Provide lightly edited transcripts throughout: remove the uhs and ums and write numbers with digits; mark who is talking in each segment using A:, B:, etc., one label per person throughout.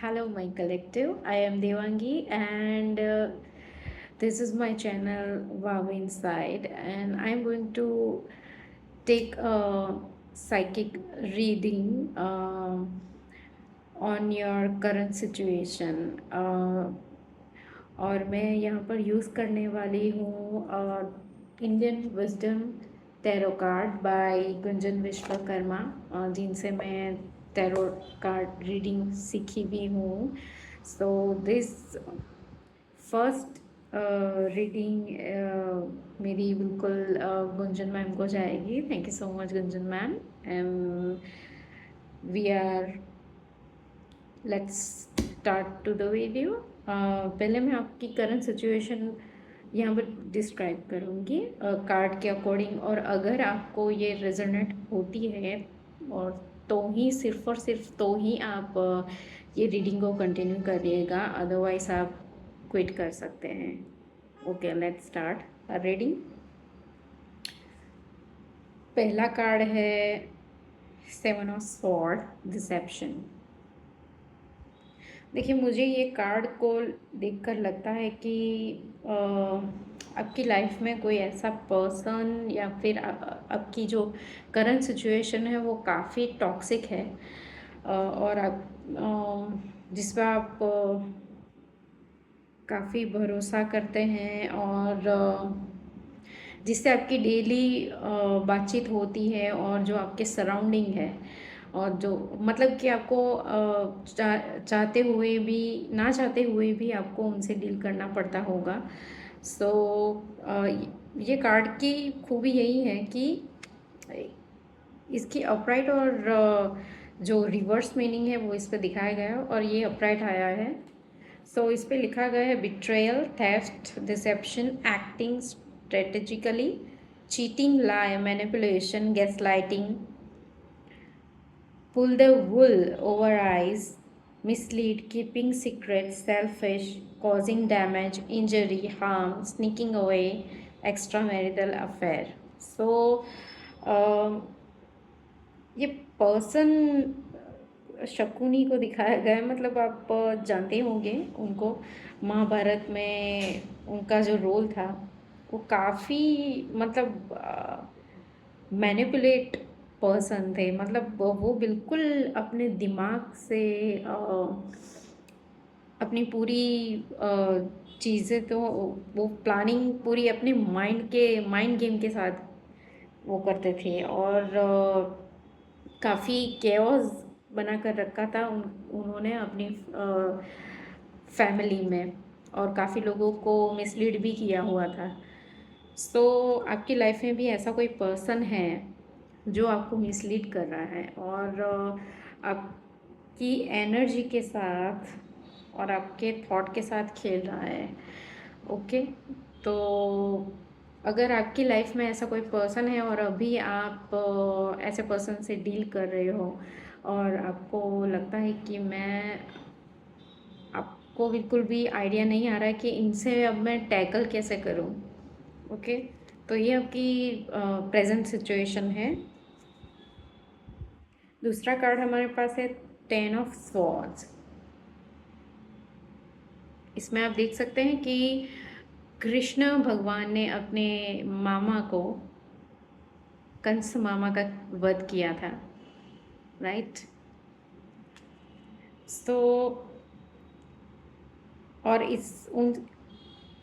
A: Hello, my collective. I am Devangi, and this is my channel Wow Inside, and I'm going to take a psychic reading on your current situation. और मैं यहाँ पर use करने वाली हूँ Indian wisdom tarot card by Gunjan Vishwakarma, जिनसे मैं tarot card reading सीखी भी हूँ. सो दिस फर्स्ट रीडिंग मेरी बिल्कुल गुंजन मैम को जाएगी. Thank you so much Gunjan ma'am. We are let's start to the video. पहले मैं आपकी करंट सिचुएशन यहाँ पर डिस्क्राइब करूँगी कार्ड के अकॉर्डिंग, और अगर आपको ये रेजोनेट होती है और तो ही सिर्फ और सिर्फ तो ही आप ये रीडिंग को कंटिन्यू करिएगा, अदरवाइज आप क्विट कर सकते हैं. Okay, let's start reading. पहला कार्ड है 7 ऑफ स्वॉर्ड, डिसेप्शन. देखिए, मुझे ये कार्ड को देखकर लगता है कि आपकी लाइफ में कोई ऐसा पर्सन या फिर आपकी जो करंट सिचुएशन है वो काफ़ी टॉक्सिक है, और आप जिस पर आप काफ़ी भरोसा करते हैं, और जिससे आपकी डेली बातचीत होती है, और जो आपके सराउंडिंग है, और जो मतलब कि आपको चाहते हुए भी ना चाहते हुए भी आपको उनसे डील करना पड़ता होगा. सो ये कार्ड की खूबी यही है कि इसकी अपराइट और जो रिवर्स मीनिंग है वो इस पर दिखाया गया है, और ये अपराइट आया है. सो इस पर लिखा गया है betrayal, theft, deception, acting strategically, cheating, lie, manipulation, gaslighting, pull the wool over eyes, mislead, keeping secrets, selfish, causing damage, injury, harm, sneaking away, extramarital affair. So ये पर्सन शकुनी को दिखाया गया है. मतलब आप जानते होंगे उनको, महाभारत में उनका जो रोल था वो काफ़ी मतलब मैनिपुलेट पर्सन थे. मतलब वो बिल्कुल अपने दिमाग से अपनी पूरी चीज़ें तो वो प्लानिंग पूरी अपने माइंड गेम के साथ वो करते थे, और काफ़ी केओस बना कर रखा था उन्होंने अपनी फैमिली में, और काफ़ी लोगों को मिसलीड भी किया हुआ था. सो आपकी लाइफ में भी ऐसा कोई पर्सन है जो आपको मिसलीड कर रहा है, और आपकी एनर्जी के साथ और आपके थॉट के साथ खेल रहा है. ओके, तो अगर आपकी लाइफ में ऐसा कोई पर्सन है और अभी आप ऐसे पर्सन से डील कर रहे हो, और आपको लगता है कि आपको बिल्कुल भी आइडिया नहीं आ रहा है कि इनसे अब मैं टैकल कैसे करूं. ओके, तो ये आपकी प्रेजेंट सिचुएशन है. दूसरा कार्ड हमारे पास है 10 ऑफ स्वॉर्ड्स. इसमें आप देख सकते हैं कि कृष्ण भगवान ने अपने मामा को, कंस मामा का वध किया था, राइट. सो और इस उन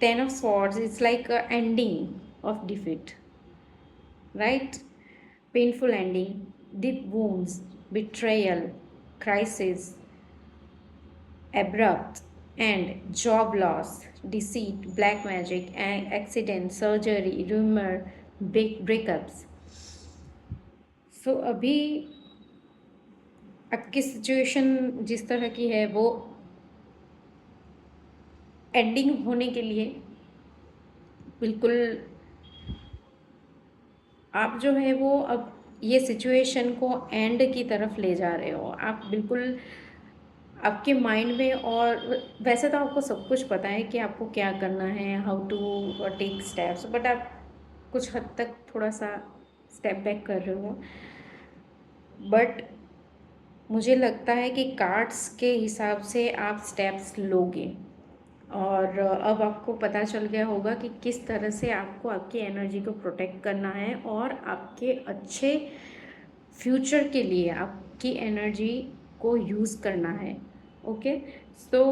A: 10 of swords it's like ending of defeat, right. Painful ending, deep wounds, betrayal, crisis, abrupt end, job loss, deceit, black magic, accident, surgery, rumor, breakups. So अभी आपकी सिचुएशन जिस तरह की है वो एंडिंग होने के लिए बिल्कुल आप जो है वो अब ये सिचुएशन को एंड की तरफ ले जा रहे हो. आप बिल्कुल आपके माइंड में, और वैसे तो आपको सब कुछ पता है कि आपको क्या करना है, how to take steps, but आप कुछ हद तक थोड़ा सा स्टेप बैक कर रहे हो. बट मुझे लगता है कि कार्ड्स के हिसाब से आप स्टेप्स लोगे, और अब आपको पता चल गया होगा कि किस तरह से आपको आपकी एनर्जी को प्रोटेक्ट करना है और आपके अच्छे फ्यूचर के लिए आपकी एनर्जी को यूज़ करना है। ओके, सो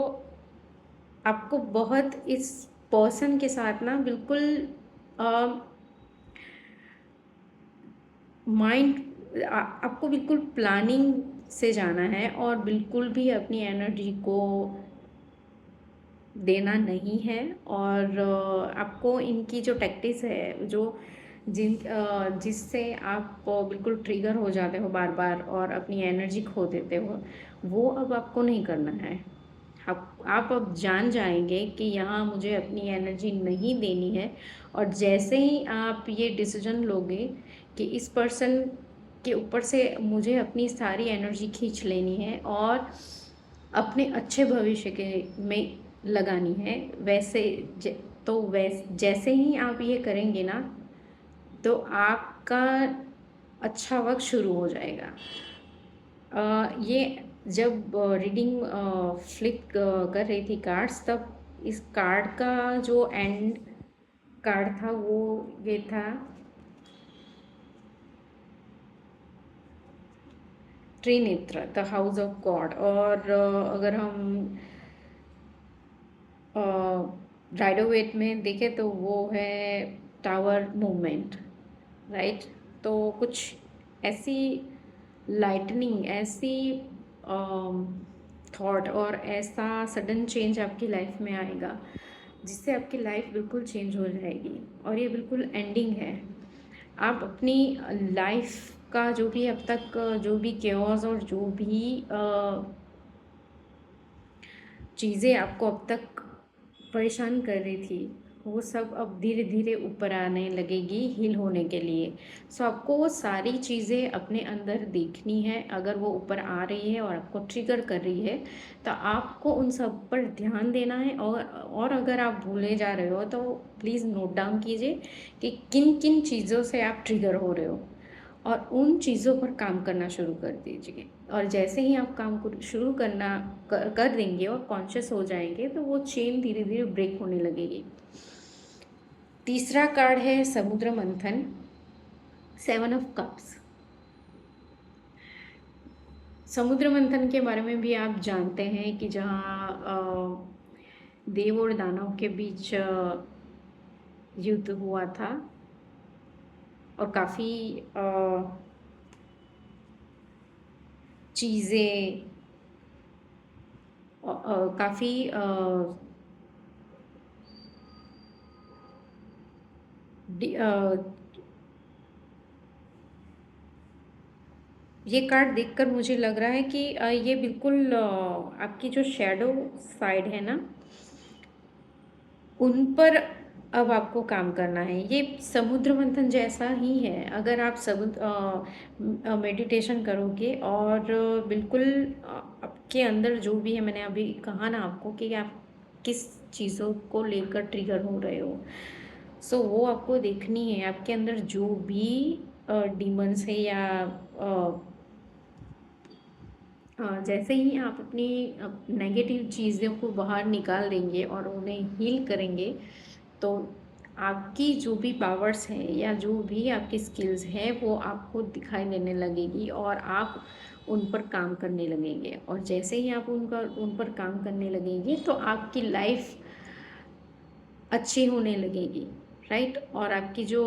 A: आपको बहुत इस पर्सन के साथ ना बिल्कुल माइंड आपको बिल्कुल प्लानिंग से जाना है, और बिल्कुल भी अपनी एनर्जी को देना नहीं है। और आपको इनकी जो टैक्टिस है, जो जिससे आप बिल्कुल ट्रिगर हो जाते हो बार बार और अपनी एनर्जी खो देते हो, वो अब आपको नहीं करना है। आप अब जान जाएंगे कि यहाँ मुझे अपनी एनर्जी नहीं देनी है। और जैसे ही आप ये डिसीजन लोगे कि इस पर्सन के ऊपर से मुझे अपनी सारी एनर्जी खींच लेनी है और अपने अच्छे भविष्य के में लगानी है, जैसे ही आप ये करेंगे ना, तो आपका अच्छा वक्त शुरू हो जाएगा। ये जब रीडिंग फ्लिप कर रही थी कार्ड्स, तब इस कार्ड का जो एंड कार्ड था वो ये था, Trinetra, the house of God. और अगर हम राइडोवेट में देखें तो वो है टावर मूवमेंट, राइट। तो कुछ ऐसी लाइटनिंग, ऐसी थॉट और ऐसा सडन चेंज आपकी लाइफ में आएगा जिससे आपकी लाइफ बिल्कुल चेंज हो जाएगी, और ये बिल्कुल एंडिंग है। आप अपनी लाइफ का जो भी अब तक जो भी केओस और जो भी चीज़ें आपको अब तक परेशान कर रही थी, वो सब अब धीरे धीरे ऊपर आने लगेगी हील होने के लिए। सो आपको वो सारी चीज़ें अपने अंदर देखनी है। अगर वो ऊपर आ रही है और आपको ट्रिगर कर रही है, तो आपको उन सब पर ध्यान देना है। और अगर आप भूले जा रहे हो तो प्लीज़ नोट डाउन कीजिए कि किन किन चीज़ों से आप ट्रिगर हो रहे हो, और उन चीज़ों पर काम करना शुरू कर दीजिए। और जैसे ही आप काम को शुरू कर देंगे और कॉन्शियस हो जाएंगे, तो वो चेन धीरे धीरे ब्रेक होने लगेगी। तीसरा कार्ड है समुद्र मंथन, 7 ऑफ कप्स। समुद्र मंथन के बारे में भी आप जानते हैं कि जहाँ देव और दानव के बीच युद्ध हुआ था, और काफ़ी चीज़ें, काफ़ी ये कार्ड देखकर मुझे लग रहा है कि ये बिल्कुल आपकी जो शैडो साइड है ना, उन पर अब आपको काम करना है। ये समुद्र मंथन जैसा ही है। अगर आप मेडिटेशन करोगे और बिल्कुल आपके अंदर जो भी है, मैंने अभी कहा ना आपको कि आप किस चीज़ों को लेकर ट्रिगर हो रहे हो, सो वो आपको देखनी है। आपके अंदर जो भी डीमंस है या जैसे ही आप अपनी नेगेटिव चीज़ों को बाहर निकाल देंगे और उन्हें हील करेंगे, तो आपकी जो भी पावर्स हैं या जो भी आपकी स्किल्स हैं, वो आपको दिखाई देने लगेगी और आप उन पर काम करने लगेंगे। और जैसे ही आप उन पर काम करने लगेंगे, तो आपकी लाइफ अच्छी होने लगेगी, राइट। और आपकी जो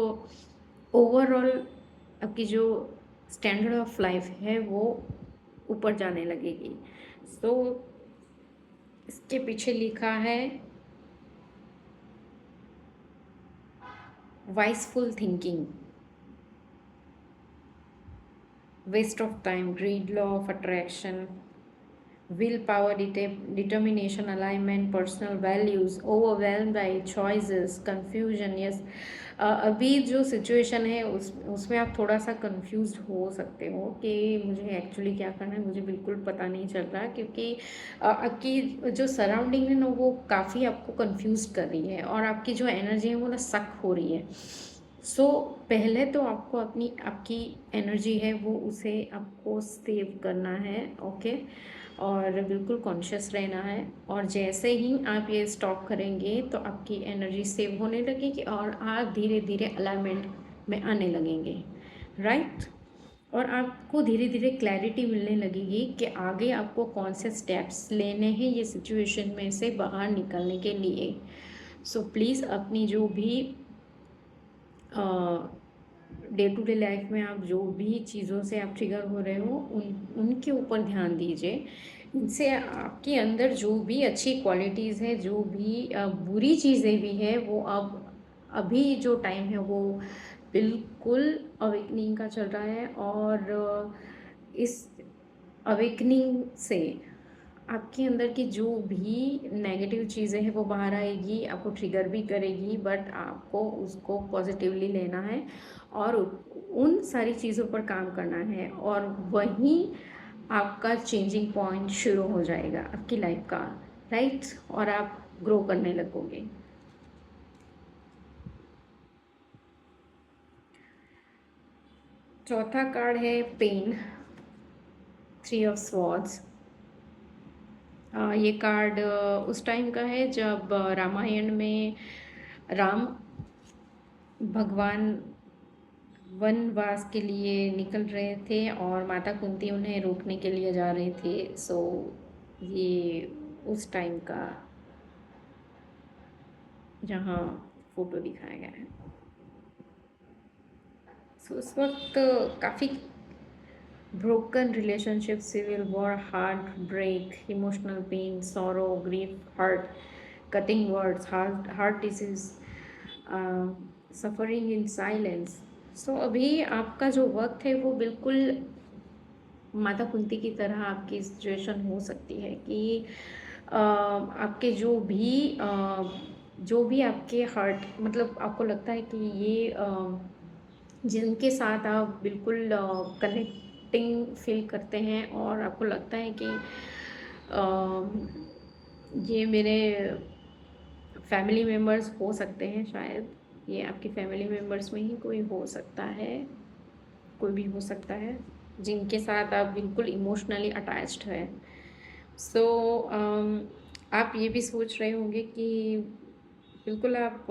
A: ओवरऑल आपकी जो स्टैंडर्ड ऑफ लाइफ है, वो ऊपर जाने लगेगी। सो इसके पीछे लिखा है wishful thinking, waste of time, greed, law of attraction, will power, determination, alignment, personal values, overwhelm by choices, confusion. Yes, अभी जो सिचुएशन है उसमें आप थोड़ा सा कंफ्यूज हो सकते हो कि मुझे एक्चुअली क्या करना है, मुझे बिल्कुल पता नहीं चल रहा, क्योंकि आपकी जो सराउंडिंग है ना, वो काफ़ी आपको कंफ्यूज कर रही है और आपकी जो एनर्जी है वो ना सक हो रही है। सो पहले तो आपको अपनी आपकी एनर्जी है वो उसे आपको सेव करना है, ओके। और बिल्कुल कॉन्शियस रहना है, और जैसे ही आप ये स्टॉप करेंगे तो आपकी एनर्जी सेव होने लगेगी और आप धीरे धीरे अलाइनमेंट में आने लगेंगे, राइट। और आपको धीरे धीरे क्लैरिटी मिलने लगेगी कि आगे आपको कौन से स्टेप्स लेने हैं ये सिचुएशन में से बाहर निकलने के लिए। सो प्लीज़ अपनी जो भी डे टू डे लाइफ में आप जो भी चीज़ों से आप ट्रिगर हो रहे हो उनके ऊपर ध्यान दीजिए। इनसे आपके अंदर जो भी अच्छी क्वालिटीज़ है, जो भी बुरी चीज़ें भी है, वो अब अभी जो टाइम है वो बिल्कुल अवेकनिंग का चल रहा है। और इस अवेकनिंग से आपके अंदर की जो भी नेगेटिव चीज़ें हैं वो बाहर आएगी, आपको ट्रिगर भी करेगी, बट आपको उसको पॉजिटिवली लेना है और उन सारी चीज़ों पर काम करना है, और वहीं आपका चेंजिंग पॉइंट शुरू हो जाएगा आपकी लाइफ का, राइट। और आप ग्रो करने लगोगे। चौथा कार्ड है पेन, 3 ऑफ स्वॉर्ड्स। ये कार्ड उस टाइम का है जब रामायण में राम भगवान वनवास के लिए निकल रहे थे और माता कुंती उन्हें रोकने के लिए जा रहे थे। सो ये उस टाइम का जहाँ फोटो दिखाया गया है। सो उस वक्त काफ़ी broken relationship, civil war, heartbreak, emotional pain, sorrow, grief, hurt, cutting words, heart disease, suffering in silence. So अभी आपका जो वक्त है वो बिल्कुल माता कुंती की तरह आपकी सिचुएशन हो सकती है कि आपके जो भी आपके हार्ट, मतलब आपको लगता है कि ये जिनके साथ आप बिल्कुल कनेक्टिंग फील करते हैं और आपको लगता है कि ये मेरे फैमिली मेम्बर्स हो सकते हैं, शायद ये आपके फैमिली मेम्बर्स में ही कोई हो सकता है, कोई भी हो सकता है जिनके साथ आप बिल्कुल इमोशनली अटैच्ड है। सो आप ये भी सोच रहे होंगे कि बिल्कुल आप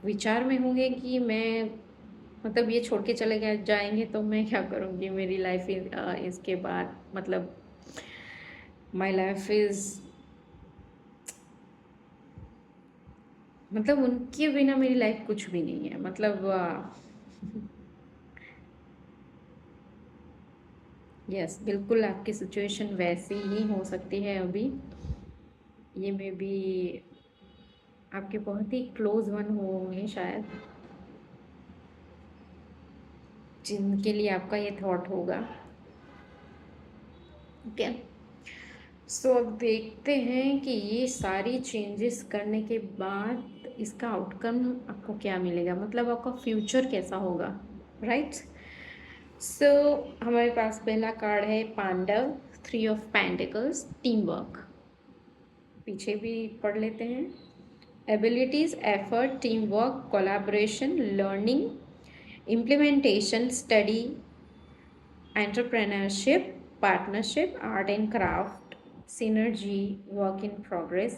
A: विचार में होंगे कि मैं, मतलब ये छोड़ के चले गए जाएंगे तो मैं क्या करूँगी, मेरी लाइफ इसके बाद, मतलब माई लाइफ इज़, मतलब उनके बिना मेरी लाइफ कुछ भी नहीं है, मतलब यस बिल्कुल आपकी सिचुएशन वैसी ही हो सकती है अभी। ये मे बी आपके बहुत ही क्लोज वन होंगे शायद, जिनके लिए आपका ये थॉट होगा, ओके। सो अब देखते हैं कि ये सारी चेंजेस करने के बाद इसका आउटकम आपको क्या मिलेगा, मतलब आपका फ्यूचर कैसा होगा, राइट। सो हमारे पास पहला कार्ड है Pandav, 3 of pentacles, team work. पीछे भी पढ़ लेते हैं। Abilities, effort, team work, collaboration, learning, implementation, study, entrepreneurship, partnership, art and craft, synergy, work in progress,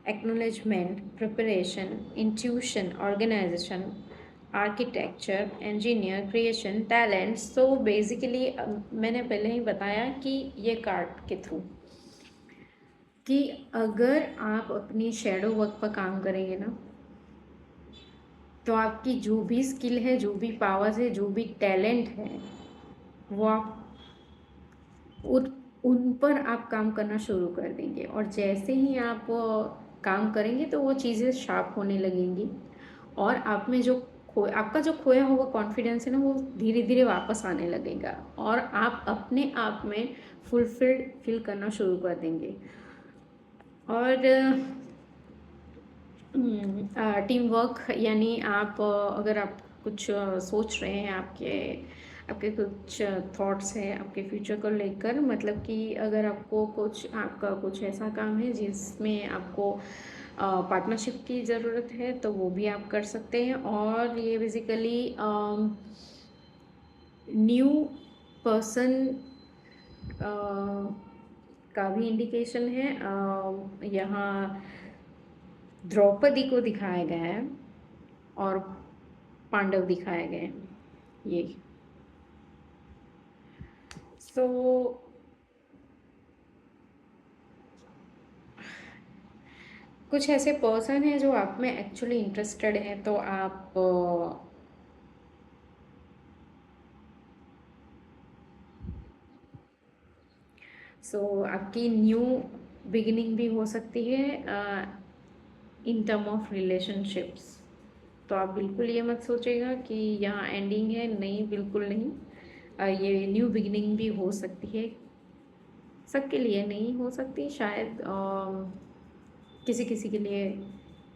A: acknowledgement, preparation, intuition, organization, architecture, engineer, creation, talent. So basically मैंने पहले ही बताया कि ये कार्ड के थ्रू कि अगर आप अपनी शेडो वर्क पर काम करेंगे ना, तो आपकी जो भी स्किल है, जो भी पावर्स है, जो भी टैलेंट है, वो आप उन पर आप काम करना शुरू कर देंगे। और जैसे ही आप काम करेंगे तो वो चीज़ें शार्प होने लगेंगी, और आप में जो आपका जो खोया हुआ कॉन्फिडेंस है ना, वो धीरे धीरे वापस आने लगेगा, और आप अपने आप में फुलफिल्ड फील करना शुरू कर देंगे। और टीम वर्क यानी आप अगर आप कुछ सोच रहे हैं, आपके कुछ थॉट्स हैं आपके फ्यूचर को लेकर, मतलब कि अगर आपको कुछ आपका कुछ ऐसा काम है जिसमें आपको पार्टनरशिप की ज़रूरत है तो वो भी आप कर सकते हैं। और ये बेसिकली न्यू पर्सन का भी इंडिकेशन है। यहाँ द्रौपदी को दिखाया गया है और पांडव दिखाए गए हैं ये। सो कुछ ऐसे पर्सन हैं जो आप में एक्चुअली इंटरेस्टेड हैं, तो आप आपकी न्यू बिगिनिंग भी हो सकती है इन टर्म ऑफ रिलेशनशिप्स। तो आप बिल्कुल ये मत सोचिएगा कि यहाँ एंडिंग है, नहीं, बिल्कुल नहीं। ये न्यू बिगिनिंग भी हो सकती है, सबके लिए नहीं हो सकती शायद, किसी किसी के लिए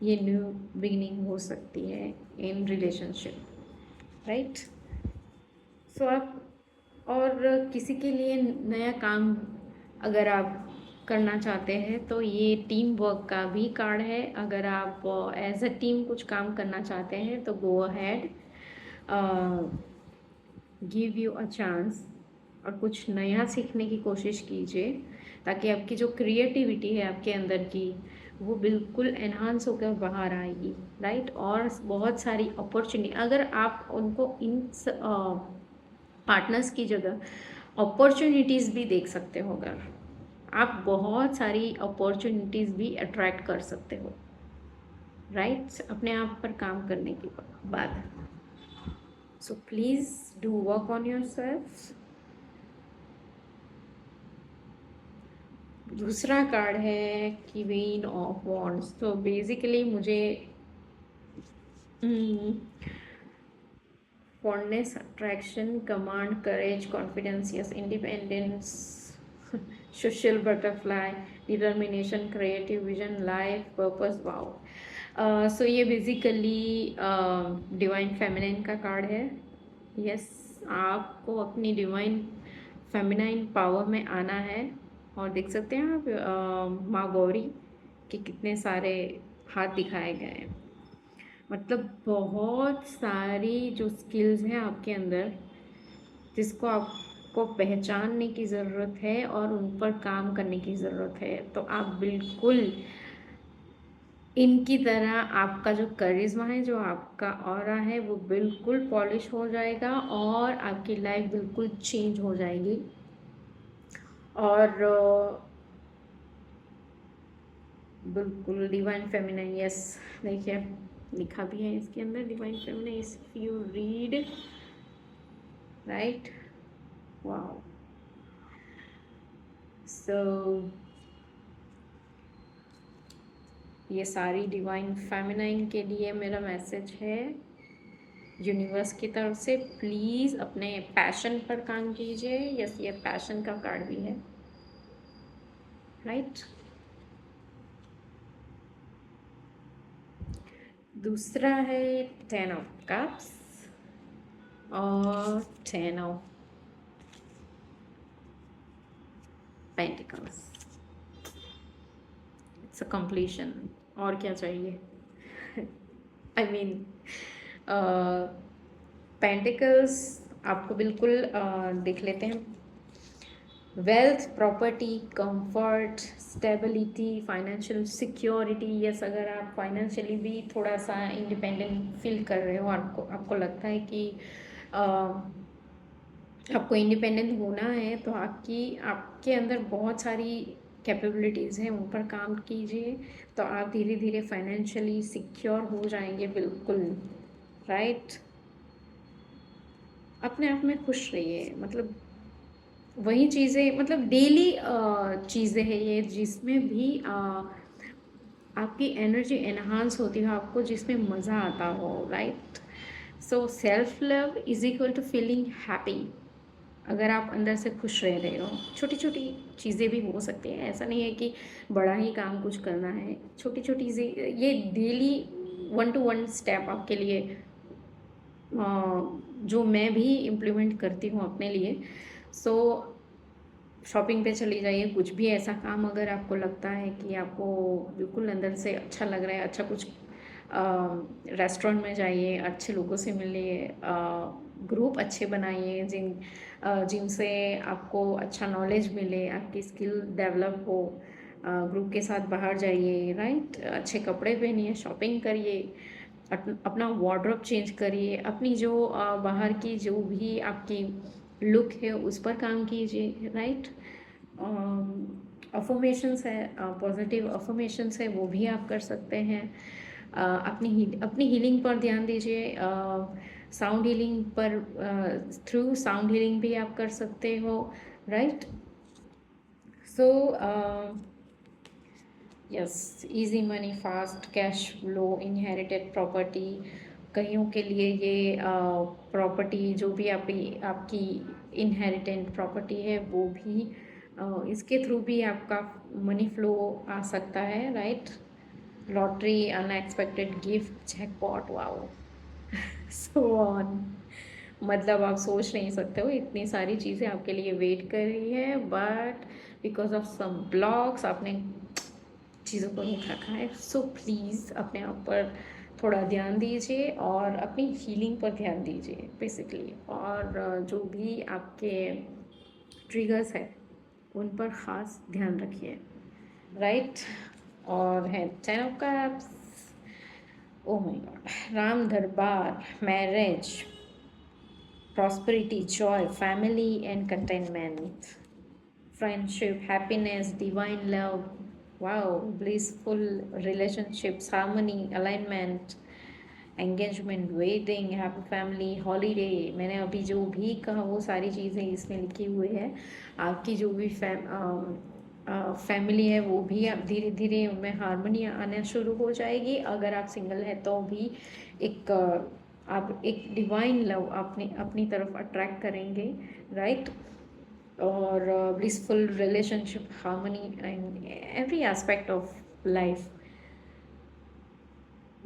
A: ये न्यू बिगिनिंग हो सकती है इन रिलेशनशिप, राइट। सो आप और किसी के लिए नया काम अगर आप करना चाहते हैं तो ये टीम वर्क का भी कार्ड है। अगर आप एज अ टीम कुछ काम करना चाहते हैं तो go ahead, give you a chance और कुछ नया सीखने की कोशिश कीजिए, ताकि आपकी जो क्रिएटिविटी है आपके अंदर की वो बिल्कुल एनहांस होकर बाहर आएगी, राइट। और बहुत सारी अपॉर्चुनिटी, अगर आप उनको इन पार्टनर्स की जगह अपॉर्चुनिटीज़ भी देख सकते हो, अगर आप बहुत सारी अपॉर्चुनिटीज़ भी अट्रैक्ट कर सकते हो, राइट, अपने आप पर काम करने के बाद। So please do work on yourself. दूसरा कार्ड है क्वीन ऑफ वॉन्ड्स। तो बेसिकली मुझे fondness, attraction, command, courage, confidence, yes, independence, social butterfly, determination, creative vision, life purpose, wow. So ये बेसिकली डिवाइन फेमिनाइन का card है। Yes, आपको अपनी divine feminine power में आना है। और देख सकते हैं आप माँ गौरी के कितने सारे हाथ दिखाए गए हैं, मतलब बहुत सारी जो स्किल्स हैं आपके अंदर जिसको आपको पहचानने की ज़रूरत है और उन पर काम करने की ज़रूरत है। तो आप बिल्कुल इनकी तरह, आपका जो करिश्मा है, जो आपका ऑरा है, वो बिल्कुल पॉलिश हो जाएगा और आपकी लाइफ बिल्कुल चेंज हो जाएगी। और बिल्कुल डिवाइन फेमिनाइन, यस, देखिए लिखा भी है इसके अंदर divine feminine, if you read, right, wow. So ये सारी डिवाइन फेमिनाइन के लिए मेरा मैसेज है यूनिवर्स की तरफ से। प्लीज़ अपने पैशन पर काम कीजिए। यस, ये पैशन का कार्ड भी है, राइट। दूसरा है 10 ऑफ कप्स और 10 of pentacles. It's a completion, और क्या चाहिए। आई मीन पेंटिकल्स आपको बिल्कुल देख लेते हैं, wealth, property, comfort, stability, financial security. Yes, अगर आप फाइनेंशियली भी थोड़ा सा इंडिपेंडेंट फील कर रहे हो, आपको आपको लगता है कि आपको इंडिपेंडेंट होना है, तो आपके अंदर बहुत सारी कैपेबिलिटीज़ हैं, उन पर काम कीजिए तो आप धीरे धीरे फाइनेंशियली सिक्योर हो जाएंगे, बिल्कुल, राइट। अपने आप में खुश रहिए, मतलब वही चीज़ें, मतलब डेली चीज़ें हैं ये जिसमें भी आपकी एनर्जी एनहांस होती हो, आपको जिसमें मज़ा आता हो, right. So self love is equal to feeling happy. अगर आप अंदर से खुश रह रहे हो, छोटी छोटी चीज़ें भी हो सकती हैं, ऐसा नहीं है कि बड़ा ही काम कुछ करना है, छोटी छोटी सी ये डेली 1 to 1 स्टेप आपके लिए जो मैं भी इम्प्लीमेंट करती हूँ अपने लिए। सो शॉपिंग पे चली जाइए, कुछ भी ऐसा काम अगर आपको लगता है कि आपको बिल्कुल अंदर से अच्छा लग रहा है, अच्छा कुछ रेस्टोरेंट में जाइए, अच्छे लोगों से मिलिए, ग्रुप अच्छे बनाइए जिनसे आपको अच्छा नॉलेज मिले, आपकी स्किल डेवलप हो। ग्रुप के साथ बाहर जाइए, राइट, अच्छे कपड़े पहनिए, शॉपिंग करिए, अपना वार्डरोब चेंज करिए, अपनी जो बाहर की जो भी आपकी लुक है उस पर काम कीजिए, राइट। अफर्मेशंस है, पॉजिटिव अफर्मेशंस है, वो भी आप कर सकते हैं। अपनी हीलिंग पर ध्यान दीजिए, साउंड हीलिंग पर, थ्रू साउंड हीलिंग भी आप कर सकते हो, right. So yes, easy money, fast cash flow, inherited property, कईयों के लिए ये प्रॉपर्टी जो भी आपकी इनहेरिटेड प्रॉपर्टी है वो भी इसके थ्रू भी आपका मनी फ्लो आ सकता है, right. Lottery, unexpected gift, jackpot, wow, so on. मतलब आप सोच नहीं सकते हो, इतनी सारी चीज़ें आपके लिए वेट कर रही है, but because of some blogs आपने चीज़ों को नहीं रखा है। सो प्लीज़ अपने आप पर थोड़ा ध्यान दीजिए और अपनी हीलिंग पर ध्यान दीजिए बेसिकली। और जो भी आपके ट्रिगर्स है उन पर ख़ास ध्यान रखिए, राइट। और है 10 of cups, oh my God, Ram Darbar, marriage, prosperity, joy, family and contentment, friendship, happiness, divine love, wow, blissful relationships, harmony, alignment, engagement, wedding, happy family, holiday। मैंने अभी जो भी कहा वो सारी चीज़ें इसमें लिखी हुई है। आपकी जो भी फैमिली है वो भी आप धीरे धीरे उनमें हारमोनी आना शुरू हो जाएगी। अगर आप सिंगल है तो भी एक आप एक डिवाइन लव अपनी अपनी तरफ अट्रैक्ट करेंगे, राइट। और blissful relationship, harmony in every aspect of life,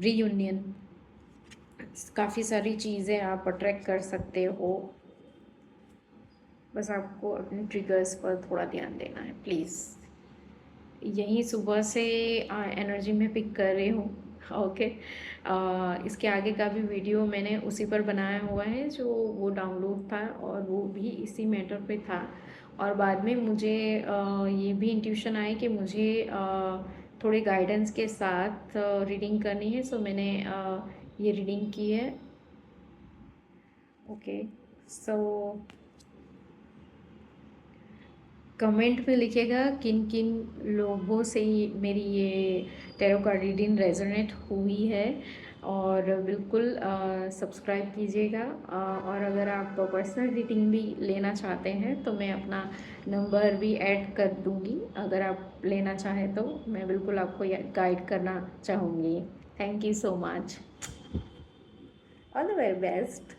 A: reunion, काफ़ी सारी चीज़ें आप अट्रैक्ट कर सकते हो। बस आपको अपने ट्रिगर्स पर थोड़ा ध्यान देना है प्लीज़। यही सुबह से एनर्जी में पिक कर रही हूँ, ओके। इसके आगे का भी वीडियो मैंने उसी पर बनाया हुआ है जो वो डाउनलोड था, और वो भी इसी मैटर पे था। और बाद में मुझे ये भी इंट्यूशन आया कि मुझे थोड़े गाइडेंस के साथ रीडिंग करनी है, सो मैंने ये रीडिंग की है, ओके। सो कमेंट में लिखिएगा किन किन लोगों से मेरी ये टैरो कार्ड रीडिंग रेजोनेट हुई है, और बिल्कुल सब्सक्राइब कीजिएगा। और अगर आप पर्सनल रीडिंग भी लेना चाहते हैं तो मैं अपना नंबर भी ऐड कर दूँगी, अगर आप लेना चाहें तो मैं बिल्कुल आपको गाइड करना चाहूँगी। Thank you so much, all the very best.